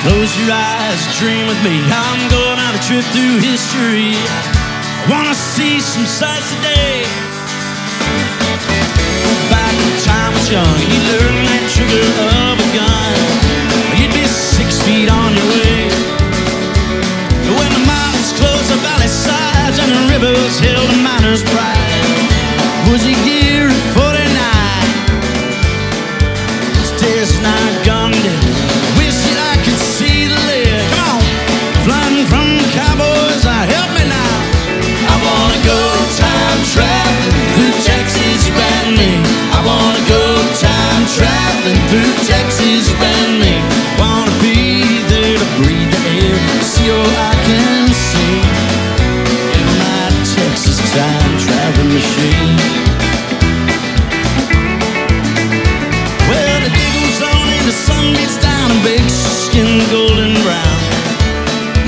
Close your eyes, dream with me. I'm going on a trip through history. I wanna see some sights today. Back when time was young, you learn that trigger of a gun, you'd be 6 feet on your way. When the mountains closed the valley sides and the rivers held a miner's pride, was a year at 49. Stairs not gone dead. Wish that I could see the lead. Come on, flying from cowboys, help me now. I wanna go time traveling through Texas, you and me. I wanna go time traveling through Texas, you and me. Wanna be there to breathe the air, see all I can see in my Texas time traveling machine. Well, the day goes on and the sun gets down and bakes your skin golden brown.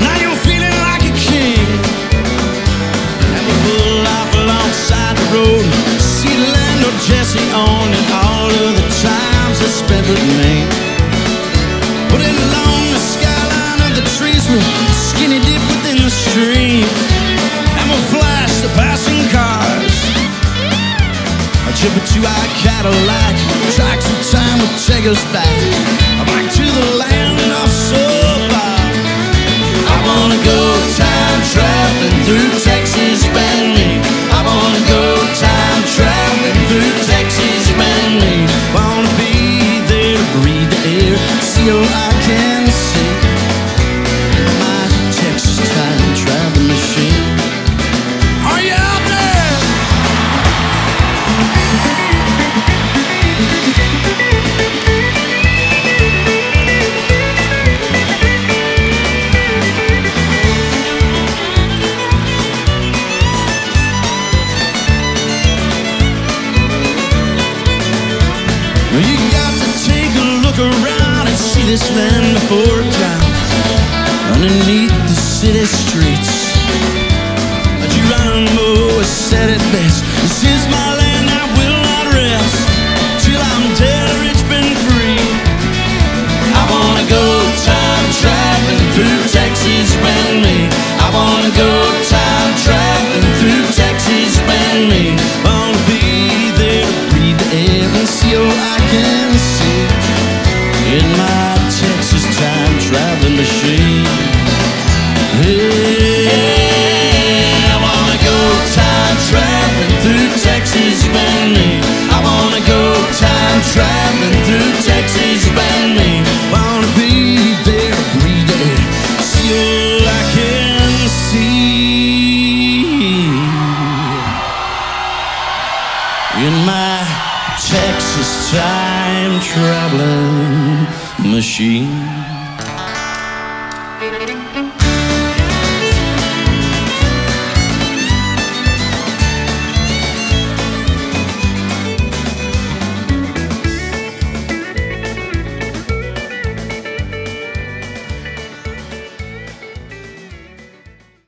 Now you're feeling like a king, and we pull off alongside the road, see the land of Jesse on and all of the times I spent with me. But in along the skyline of the trees, we're skinny dip within the stream, and we'll flash the passing cars. A chip or two I Cadillac, tracks of time will take us back to the land of so far. I wanna go time traveling through Texas, you and me. I wanna go time traveling through Texas, you and me. Wanna be there to breathe the air, see all I can see in my Texas time traveling machine. Are you out there? You got to take a look around and see this land before it drowns underneath the city streets. But Geronimo has said it best. This is my land, I will not rest till I'm dead or it's been free. I wanna go time traveling through Texas, you and me. I wanna go time traveling through Texas, you and me. Wanna be there to breathe the air and see all I can see in my Texas time traveling machine. Yeah, I wanna go time traveling through Texas, you and me. I wanna go time traveling through Texas, you and me. Wanna be there to breathe the air, see all I can see in my Texas time traveling machine.